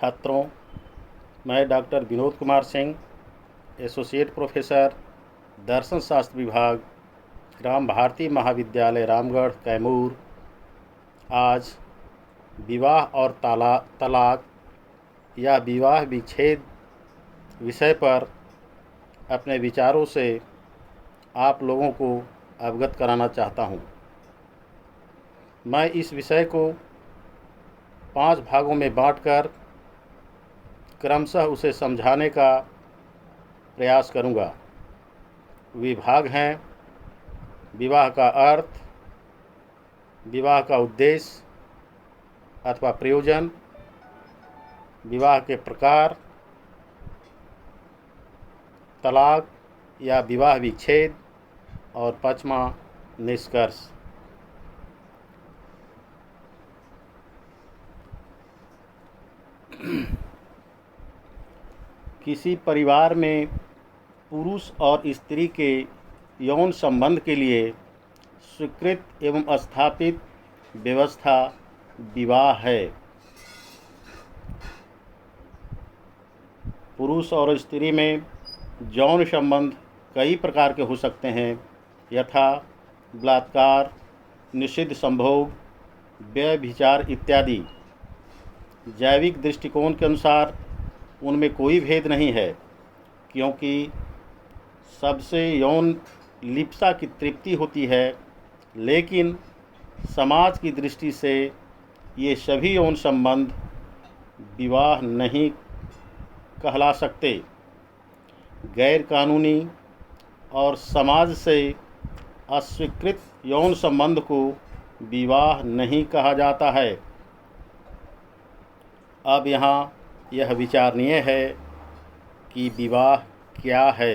छात्रों, मैं doctor Vinod Kumar Singh, associate professor, दर्शन शास्त्र विभाग, ग्राम भारती महाविद्यालय रामगढ़ कैमूर, आज विवाह और तलाक या विवाह विच्छेद विषय पर अपने विचारों से आप लोगों को अवगत कराना चाहता हूँ। मैं इस विषय को 5 भागों में बांटकर क्रमशः उसे समझाने का प्रयास करूँगा। विभाग हैं: विवाह का अर्थ, विवाह का उद्देश्य अथवा प्रयोजन, विवाह के प्रकार, तलाक या विवाह विच्छेद और 5वां निष्कर्ष। किसी परिवार में पुरुष और स्त्री के यौन संबंध के लिए स्वीकृत एवं स्थापित व्यवस्था विवाह है। पुरुष और स्त्री में यौन संबंध कई प्रकार के हो सकते हैं, यथा बलात्कार, निषिद्ध संभोग, व्यभिचार इत्यादि। जैविक दृष्टिकोण के अनुसार उनमें कोई भेद नहीं है, क्योंकि सबसे यौन लिप्सा की तृप्ति होती है, लेकिन समाज की दृष्टि से ये सभी यौन संबंध विवाह नहीं कहला सकते। गैर कानूनी और समाज से अस्वीकृत यौन संबंध को विवाह नहीं कहा जाता है। अब यहाँ यह विचारणीय है कि विवाह क्या है।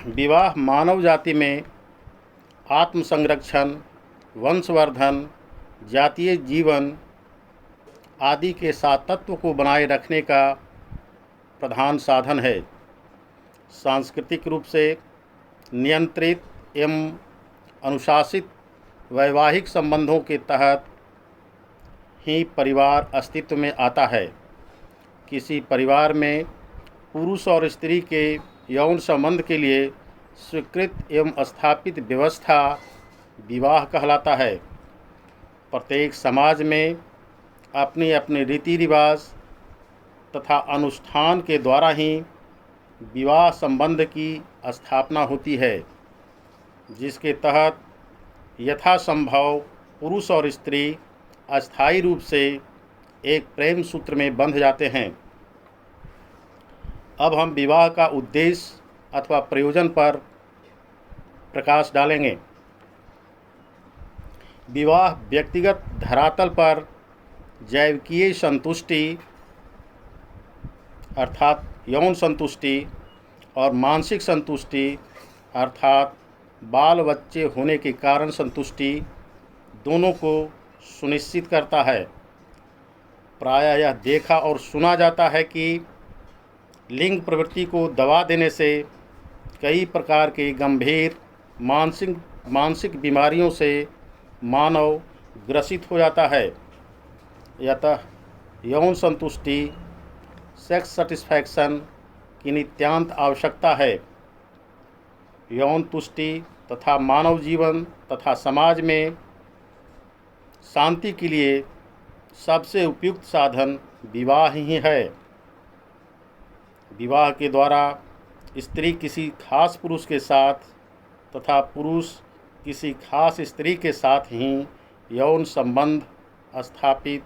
विवाह मानव जाति में आत्मसंरक्षण, वंशवर्धन, जातीय जीवन आदि के सातत्व को बनाए रखने का प्रधान साधन है। सांस्कृतिक रूप से नियंत्रित एवं अनुशासित वैवाहिक संबंधों के तहत ही परिवार अस्तित्व में आता है। किसी परिवार में पुरुष और स्त्री के यौन संबंध के लिए स्वीकृत एवं स्थापित व्यवस्था विवाह कहलाता है। प्रत्येक समाज में अपने अपने रीति रिवाज तथा अनुष्ठान के द्वारा ही विवाह संबंध की स्थापना होती है, जिसके तहत यथासंभव पुरुष और स्त्री अस्थायी रूप से एक प्रेम सूत्र में बंध जाते हैं। अब हम विवाह का उद्देश्य अथवा प्रयोजन पर प्रकाश डालेंगे। विवाह व्यक्तिगत धरातल पर जैविकीय संतुष्टि अर्थात यौन संतुष्टि और मानसिक संतुष्टि अर्थात बाल बच्चे होने के कारण संतुष्टि दोनों को सुनिश्चित करता है। प्रायः यह देखा और सुना जाता है कि लिंग प्रवृत्ति को दबा देने से कई प्रकार के गंभीर मानसिक बीमारियों से मानव ग्रसित हो जाता है। अतः यौन संतुष्टि, सेक्स सेटिस्फैक्शन की नित्यांत आवश्यकता है। यौन तुष्टि तथा मानव जीवन तथा समाज में शांति के लिए सबसे उपयुक्त साधन विवाह ही है। विवाह के द्वारा स्त्री किसी खास पुरुष के साथ तथा पुरुष किसी खास स्त्री के साथ ही यौन संबंध स्थापित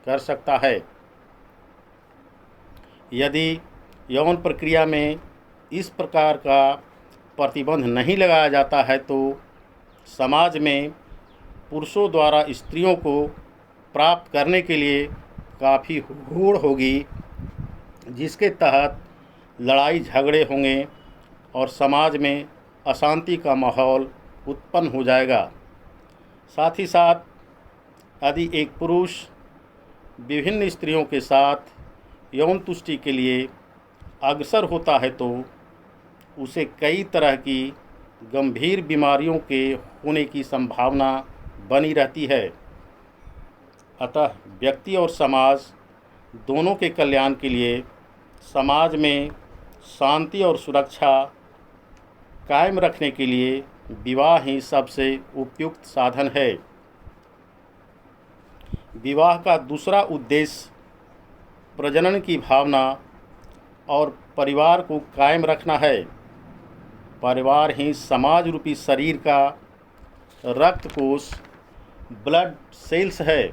कर सकता है। यदि यौन प्रक्रिया में इस प्रकार का प्रतिबंध नहीं लगाया जाता है तो समाज में पुरुषों द्वारा स्त्रियों को प्राप्त करने के लिए काफ़ी होड़ होगी, जिसके तहत लड़ाई झगड़े होंगे और समाज में अशांति का माहौल उत्पन्न हो जाएगा। साथ ही साथ यदि एक पुरुष विभिन्न स्त्रियों के साथ यौन तुष्टि के लिए अग्रसर होता है तो उसे कई तरह की गंभीर बीमारियों के होने की संभावना बनी रहती है। अतः व्यक्ति और समाज दोनों के कल्याण के लिए समाज में शांति और सुरक्षा कायम रखने के लिए विवाह ही सबसे उपयुक्त साधन है। विवाह का दूसरा उद्देश्य प्रजनन की भावना और परिवार को कायम रखना है। परिवार ही समाज रूपी शरीर का रक्त कोष ब्लड सेल्स है।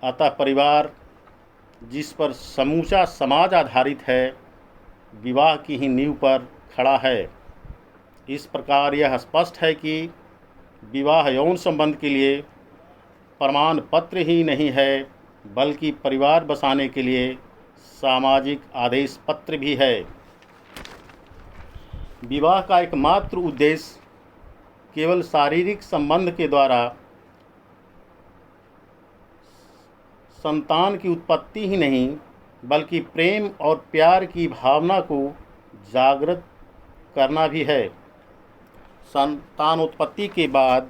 अतः परिवार जिस पर समूचा समाज आधारित है, विवाह की ही नींव पर खड़ा है। इस प्रकार यह स्पष्ट है कि विवाह यौन संबंध के लिए प्रमाण पत्र ही नहीं है, बल्कि परिवार बसाने के लिए सामाजिक आदेश पत्र भी है। विवाह का एकमात्र उद्देश्य केवल शारीरिक संबंध के द्वारा संतान की उत्पत्ति ही नहीं, बल्कि प्रेम और प्यार की भावना को जागृत करना भी है। संतान उत्पत्ति के बाद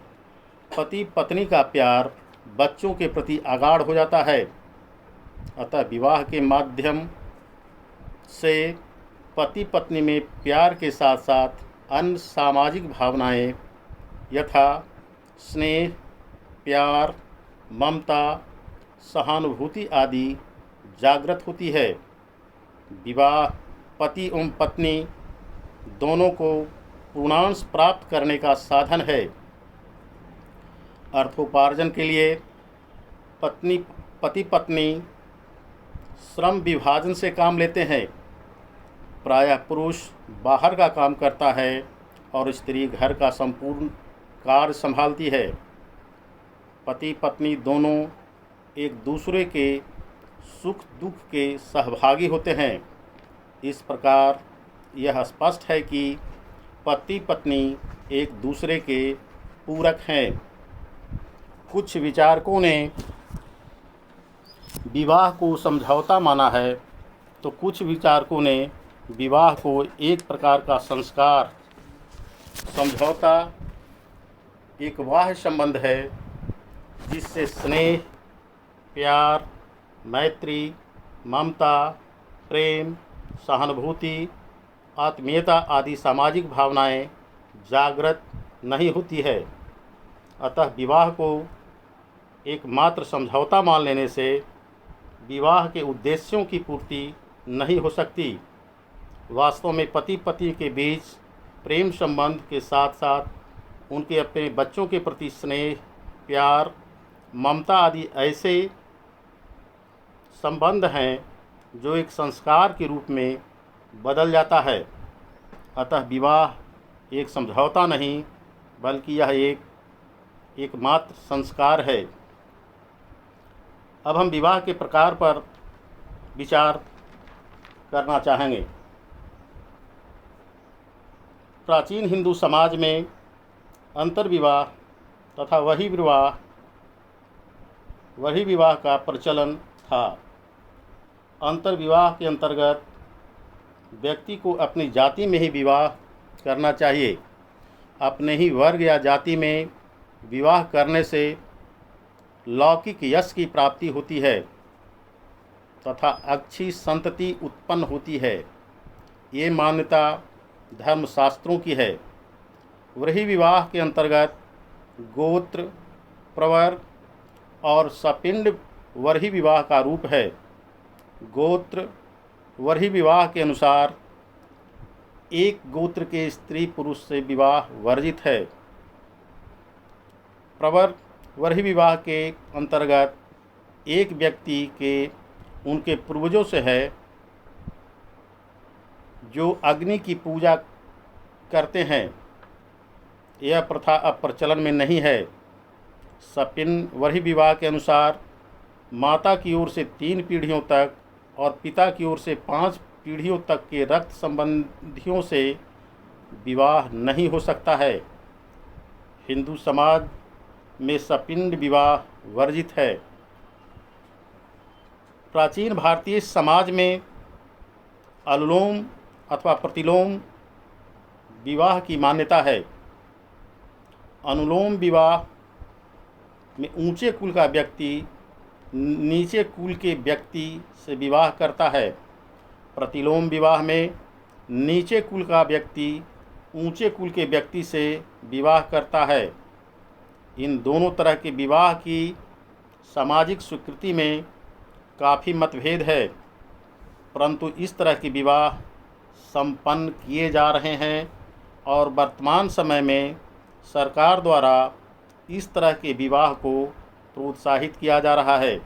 पति पत्नी का प्यार बच्चों के प्रति अगाढ़ हो जाता है। अतः विवाह के माध्यम से पति पत्नी में प्यार के साथ साथ अन्य सामाजिक भावनाएं यथा स्नेह, प्यार, ममता, सहानुभूति आदि जागृत होती है। विवाह पति एवं पत्नी दोनों को पूर्णांश प्राप्त करने का साधन है। अर्थोपार्जन के लिए पति पत्नी श्रम विभाजन से काम लेते हैं। प्रायः पुरुष बाहर का काम करता है और स्त्री घर का संपूर्ण कार्य संभालती है। पति पत्नी दोनों एक दूसरे के सुख दुख के सहभागी होते हैं। इस प्रकार यह स्पष्ट है कि पति पत्नी एक दूसरे के पूरक हैं। कुछ विचारकों ने विवाह को समझौता माना है, तो कुछ विचारकों ने विवाह को एक प्रकार का संस्कार। समझौता एक बाह्य संबंध है जिससे स्नेह, प्यार, मैत्री, ममता, प्रेम, सहानुभूति, आत्मीयता आदि सामाजिक भावनाएं जागृत नहीं होती है। अतः विवाह को एकमात्र समझौता मान लेने से विवाह के उद्देश्यों की पूर्ति नहीं हो सकती। वास्तव में पति पत्नी के बीच प्रेम संबंध के साथ साथ उनके अपने बच्चों के प्रति स्नेह, प्यार, ममता आदि ऐसे संबंध हैं जो एक संस्कार के रूप में बदल जाता है। अतः विवाह एक समझौता नहीं, बल्कि यह एकमात्र संस्कार है। अब हम विवाह के प्रकार पर विचार करना चाहेंगे। प्राचीन हिंदू समाज में अंतर्विवाह तथा वही विवाह का प्रचलन था। अंतर्विवाह के अंतर्गत व्यक्ति को अपनी जाति में ही विवाह करना चाहिए। अपने ही वर्ग या जाति में विवाह करने से लौकिक यश की प्राप्ति होती है तथा अच्छी संतति उत्पन्न होती है। ये मान्यता धर्मशास्त्रों की है। वही विवाह के अंतर्गत गोत्र, प्रवर और सपिंड वही विवाह का रूप है। गोत्र वही विवाह के अनुसार एक गोत्र के स्त्री पुरुष से विवाह वर्जित है। प्रवर वही विवाह के अंतर्गत एक व्यक्ति के उनके पूर्वजों से है जो अग्नि की पूजा करते हैं। यह प्रथा अब प्रचलन में नहीं है। सपिन वही विवाह के अनुसार माता की ओर से 3 पीढ़ियों तक और पिता की ओर से 5 पीढ़ियों तक के रक्त संबंधियों से विवाह नहीं हो सकता है। हिंदू समाज में सपिंड विवाह वर्जित है। प्राचीन भारतीय समाज में अनुलोम अथवा प्रतिलोम विवाह की मान्यता है। अनुलोम विवाह में ऊंचे कुल का व्यक्ति नीचे कुल के व्यक्ति से विवाह करता है। प्रतिलोम विवाह में नीचे कुल का व्यक्ति ऊंचे कुल के व्यक्ति से विवाह करता है। इन दोनों तरह के विवाह की सामाजिक स्वीकृति में काफ़ी मतभेद है, परंतु इस तरह के विवाह संपन्न किए जा रहे हैं और वर्तमान समय में सरकार द्वारा इस तरह के विवाह को प्रोत्साहित किया जा रहा है।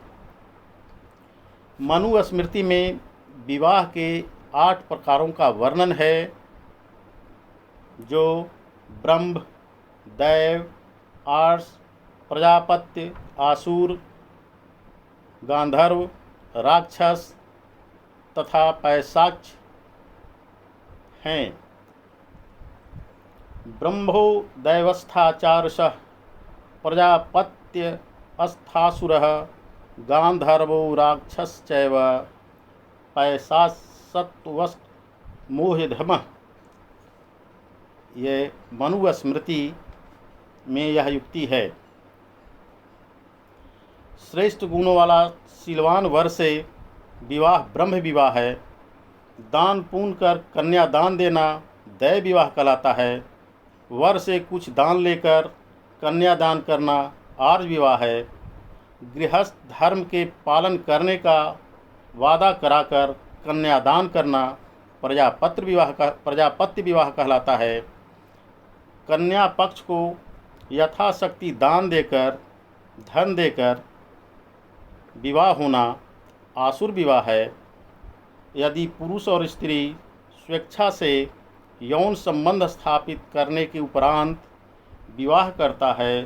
मनुस्मृति में विवाह के 8 प्रकारों का वर्णन है, जो ब्रह्म, दैव, आर्ष, प्रजापत्य, आसुर, गांधर्व, राक्षस तथा पैशाच हैं। ब्रह्मो दैवस्थाचारसः प्रजापत्य अस्थासुरः गांधर्वो राक्षसश्चैव पैशाचसत्त्वस् मोहधर्मः। ये मनुस्मृति में यह युक्ति है। श्रेष्ठ गुणों वाला शीलवान वर से विवाह ब्रह्म विवाह है। दान पुण्य कर कन्यादान देना दैव विवाह कहलाता है। वर से कुछ दान लेकर कन्यादान करना आर्य विवाह है। गृहस्थ धर्म के पालन करने का वादा कराकर कन्यादान करना प्रजापत्य विवाह कहलाता है। कन्या पक्ष को यथाशक्ति दान देकर धन देकर विवाह होना आसुर विवाह है। यदि पुरुष और स्त्री स्वेच्छा से यौन संबंध स्थापित करने के उपरांत विवाह करता है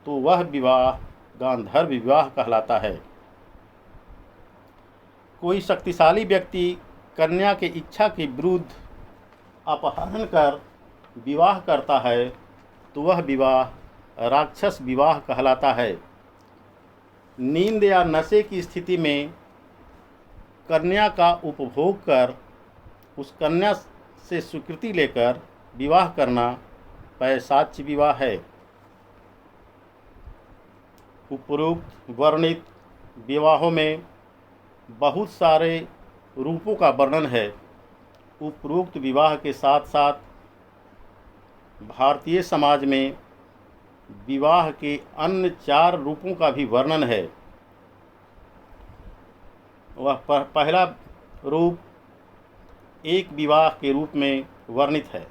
तो वह विवाह गांधर्व विवाह कहलाता है। कोई शक्तिशाली व्यक्ति कन्या के इच्छा के विरुद्ध अपहरण कर विवाह करता है तो वह विवाह राक्षस विवाह कहलाता है। नींद या नशे की स्थिति में कन्या का उपभोग कर उस कन्या से स्वीकृति लेकर विवाह करना पैशाच विवाह है। उपरोक्त वर्णित विवाहों में बहुत सारे रूपों का वर्णन है। उपरोक्त विवाह के साथ साथ भारतीय समाज में विवाह के अन्य 4 रूपों का भी वर्णन है। वह पहला रूप एक विवाह के रूप में वर्णित है।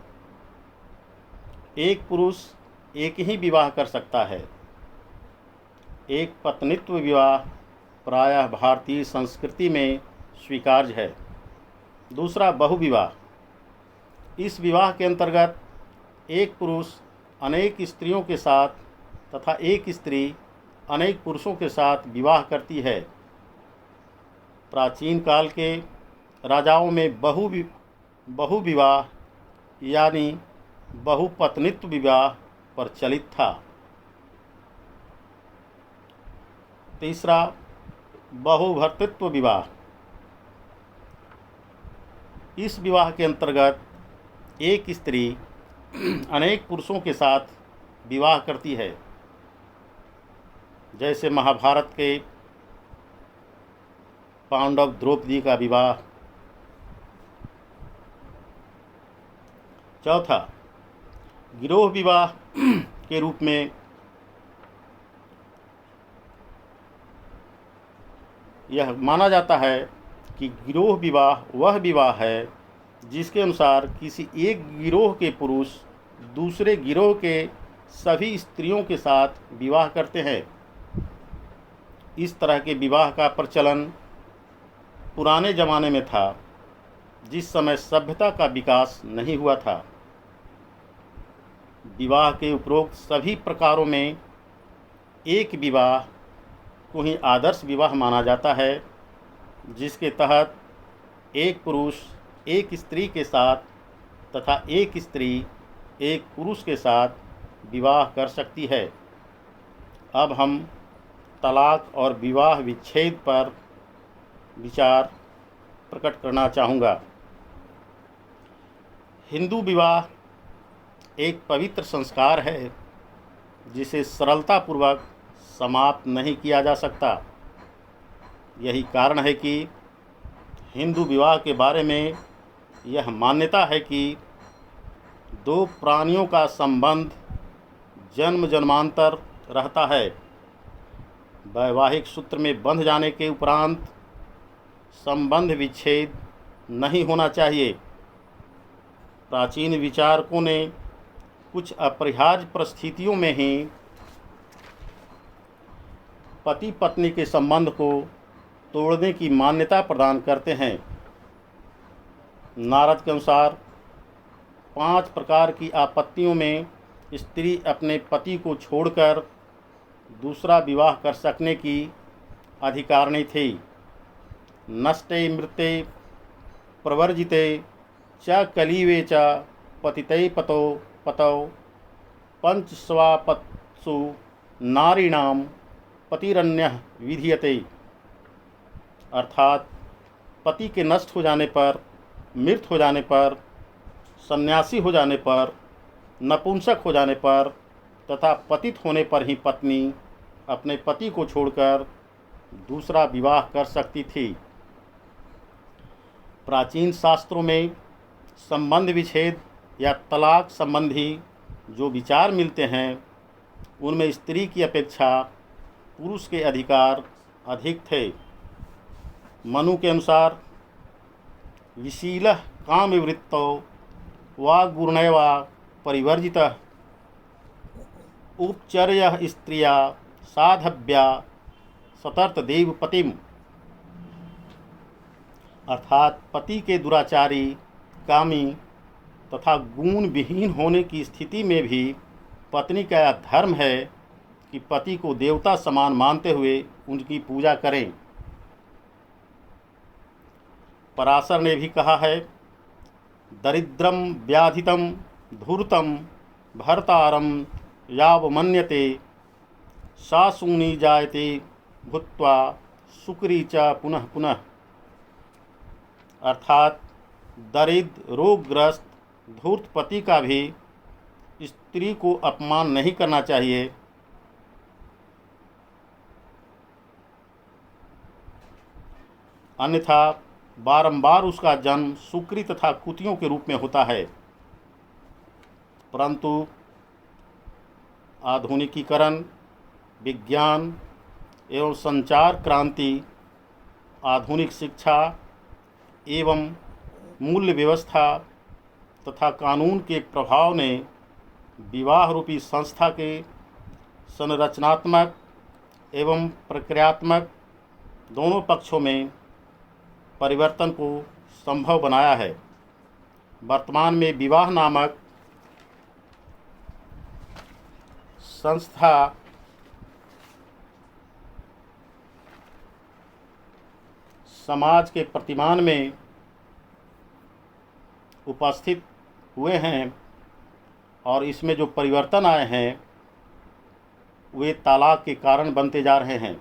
एक पुरुष एक ही विवाह कर सकता है। एक पत्नित्व विवाह प्रायः भारतीय संस्कृति में स्वीकार्य है। दूसरा बहुविवाह। इस विवाह के अंतर्गत एक पुरुष अनेक स्त्रियों के साथ तथा एक स्त्री अनेक पुरुषों के साथ विवाह करती है। प्राचीन काल के राजाओं में बहुविवाह यानी बहुपत्नित्व विवाह प्रचलित था। तीसरा बहुभर्तृत्व विवाह। इस विवाह के अंतर्गत एक स्त्री अनेक पुरुषों के साथ विवाह करती है, जैसे महाभारत के पांडव द्रौपदी का विवाह। चौथा गिरोह विवाह के रूप में यह माना जाता है कि गिरोह विवाह वह विवाह है जिसके अनुसार किसी एक गिरोह के पुरुष दूसरे गिरोह के सभी स्त्रियों के साथ विवाह करते हैं। इस तरह के विवाह का प्रचलन पुराने ज़माने में था, जिस समय सभ्यता का विकास नहीं हुआ था। विवाह के उपरोक्त सभी प्रकारों में एक विवाह को ही आदर्श विवाह माना जाता है, जिसके तहत एक पुरुष एक स्त्री के साथ तथा एक स्त्री एक पुरुष के साथ विवाह कर सकती है। अब हम तलाक और विवाह विच्छेद पर विचार प्रकट करना चाहूँगा। हिंदू विवाह एक पवित्र संस्कार है जिसे सरलतापूर्वक समाप्त नहीं किया जा सकता। यही कारण है कि हिंदू विवाह के बारे में यह मान्यता है कि दो प्राणियों का संबंध जन्म जन्मांतर रहता है। वैवाहिक सूत्र में बंध जाने के उपरांत संबंध विच्छेद नहीं होना चाहिए। प्राचीन विचारकों ने कुछ अपरिहार्य परिस्थितियों में ही पति पत्नी के संबंध को तोड़ने की मान्यता प्रदान करते हैं। नारद के अनुसार 5 प्रकार की आपत्तियों में स्त्री अपने पति को छोड़कर दूसरा विवाह कर सकने की अधिकारिणी थी। नष्टे मृते प्रवर्जिते च कलीवे च पतिते पतौ पतौ पंचस्वापत्सु नारीणाम पतिरन्यः विधीयते। अर्थात पति के नष्ट हो जाने पर, मृत हो जाने पर, सन्यासी हो जाने पर, नपुंसक हो जाने पर तथा पतित होने पर ही पत्नी अपने पति को छोड़कर दूसरा विवाह कर सकती थी। प्राचीन शास्त्रों में संबंध विच्छेद या तलाक संबंधी जो विचार मिलते हैं उनमें स्त्री की अपेक्षा पुरुष के अधिकार अधिक थे। मनु के अनुसार विशीलः कामविवृत्तो वाग्गुणैवा परिवर्जितः उपचर्यः स्त्रिया साधव्या सतर्त देव पतिम। अर्थात पति के दुराचारी, कामी तथा गुण विहीन होने की स्थिति में भी पत्नी का यह धर्म है कि पति को देवता समान मानते हुए उनकी पूजा करें। पराशर ने भी कहा है, दरिद्रम व्याधितम धूर्तम भर्तारम यावमन्यते सासूनी जायते भूत्वा सुकरी च पुनः पुनः। अर्थात दरिद्र, रोगग्रस्त, धूर्त पति का भी स्त्री को अपमान नहीं करना चाहिए। अन्यथा बारंबार उसका जन्म सुकरी तथा कुतियों के रूप में होता है। परंतु आधुनिकीकरण, विज्ञान एवं संचार क्रांति, आधुनिक शिक्षा एवं मूल्य व्यवस्था तथा कानून के प्रभाव ने विवाह रूपी संस्था के संरचनात्मक एवं प्रक्रियात्मक दोनों पक्षों में परिवर्तन को संभव बनाया है। वर्तमान में विवाह नामक संस्था समाज के प्रतिमान में उपस्थित हुए हैं और इसमें जो परिवर्तन आए हैं वे तलाक के कारण बनते जा रहे हैं।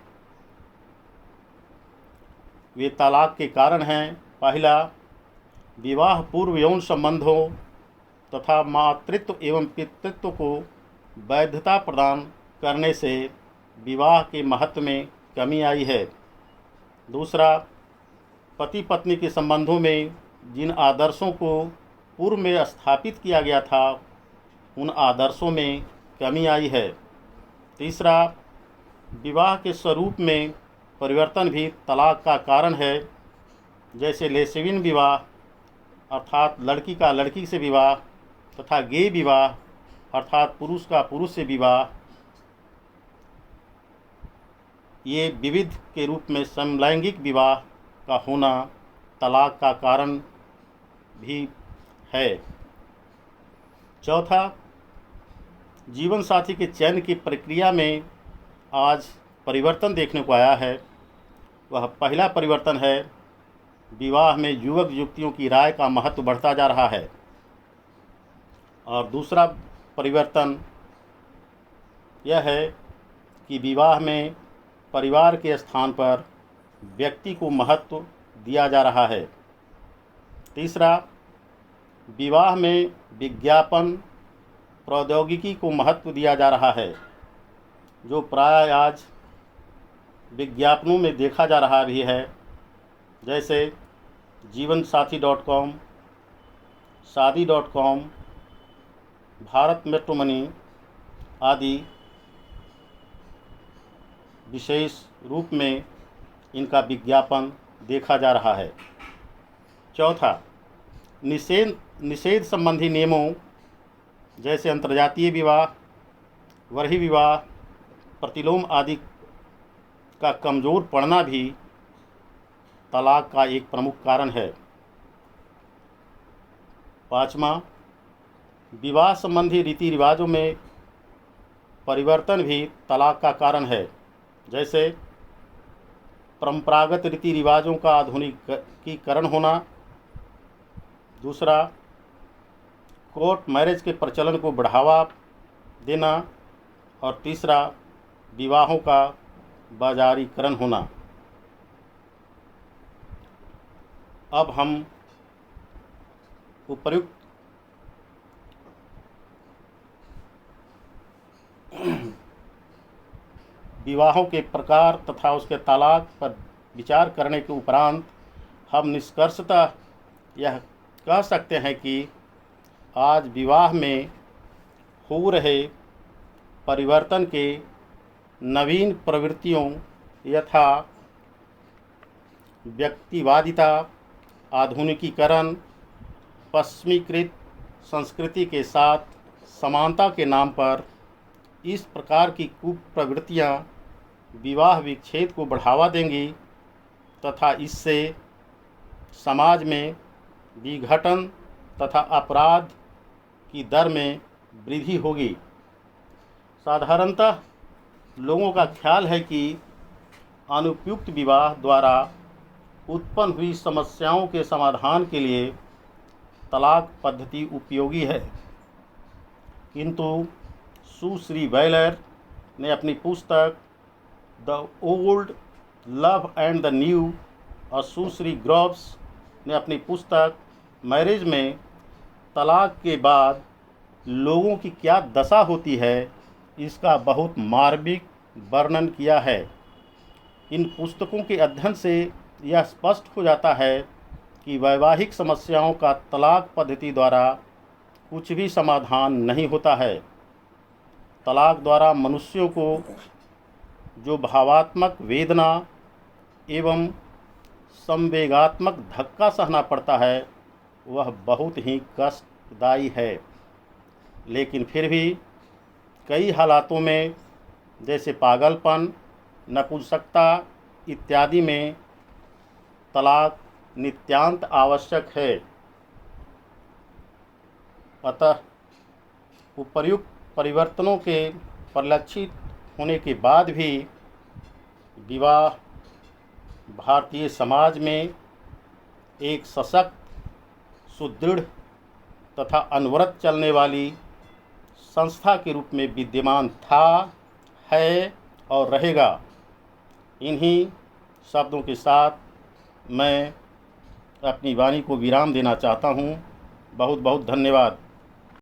वे तलाक के कारण हैं, पहला, विवाह पूर्व यौन संबंधों तथा मातृत्व एवं पितृत्व को वैधता प्रदान करने से विवाह के महत्व में कमी आई है। दूसरा, पति पत्नी के संबंधों में जिन आदर्शों को पूर्व में स्थापित किया गया था उन आदर्शों में कमी आई है। तीसरा, विवाह के स्वरूप में परिवर्तन भी तलाक का कारण है। जैसे लेस्बियन विवाह अर्थात लड़की का लड़की से विवाह तथा गे विवाह अर्थात पुरुष का पुरुष से विवाह, ये विविध के रूप में समलैंगिक विवाह का होना तलाक का कारण भी है। चौथा, जीवन साथी के चयन की प्रक्रिया में आज परिवर्तन देखने को आया है। वह पहला परिवर्तन है, विवाह में युवक युवतियों की राय का महत्व बढ़ता जा रहा है। और दूसरा परिवर्तन यह है कि विवाह में परिवार के स्थान पर व्यक्ति को महत्व दिया जा रहा है। तीसरा, विवाह में विज्ञापन प्रौद्योगिकी को महत्व दिया जा रहा है, जो प्राय आज विज्ञापनों में देखा जा रहा भी है, जैसे जीवनसाथी.com, शादी.com, भारत मैट्रिमोनी आदि विशेष रूप में इनका विज्ञापन देखा जा रहा है। चौथा, निषेध संबंधी नियमों जैसे अंतर्जातीय विवाह, वरही विवाह, प्रतिलोम आदि का कमज़ोर पड़ना भी तलाक का एक प्रमुख कारण है। पाँचवा, विवाह संबंधी रीति रिवाजों में परिवर्तन भी तलाक का कारण है, जैसे परंपरागत रीति रिवाजों का आधुनिकीकरण होना। दूसरा, कोर्ट मैरिज के प्रचलन को बढ़ावा देना। और तीसरा, विवाहों का बाजारीकरण होना। अब हम उपर्युक्त विवाहों के प्रकार तथा उसके तलाक पर विचार करने के उपरांत हम निष्कर्षतः यह कह सकते हैं कि आज विवाह में हो रहे परिवर्तन के नवीन प्रवृत्तियों यथा व्यक्तिवादिता, आधुनिकीकरण, पश्चिमीकृत संस्कृति के साथ समानता के नाम पर इस प्रकार की कुप्रवृत्तियाँ विवाह विच्छेद को बढ़ावा देंगी तथा इससे समाज में विघटन तथा अपराध की दर में वृद्धि होगी। साधारणतः लोगों का ख्याल है कि अनुपयुक्त विवाह द्वारा उत्पन्न हुई समस्याओं के समाधान के लिए तलाक पद्धति उपयोगी है, किंतु सुश्री वेलर ने अपनी पुस्तक the old love and the new और सुश्री ग्रोव्स ने अपनी पुस्तक मैरिज में तलाक के बाद लोगों की क्या दशा होती है इसका बहुत मार्मिक वर्णन किया है। इन पुस्तकों के अध्ययन से यह स्पष्ट हो जाता है कि वैवाहिक समस्याओं का तलाक पद्धति द्वारा कुछ भी समाधान नहीं होता है। तलाक द्वारा मनुष्यों को जो भावात्मक वेदना एवं संवेगात्मक धक्का सहना पड़ता है वह बहुत ही कष्टदायी है, लेकिन फिर भी कई हालातों में जैसे पागलपन, नपुंसकता इत्यादि में तलाक नित्यांत आवश्यक है। अतः उपर्युक्त परिवर्तनों के परिलक्षित होने के बाद भी विवाह भारतीय समाज में एक सशक्त, सुदृढ़ तथा अनवरत चलने वाली संस्था के रूप में विद्यमान था, है और रहेगा। इन्हीं शब्दों के साथ मैं अपनी वाणी को विराम देना चाहता हूँ। बहुत बहुत धन्यवाद।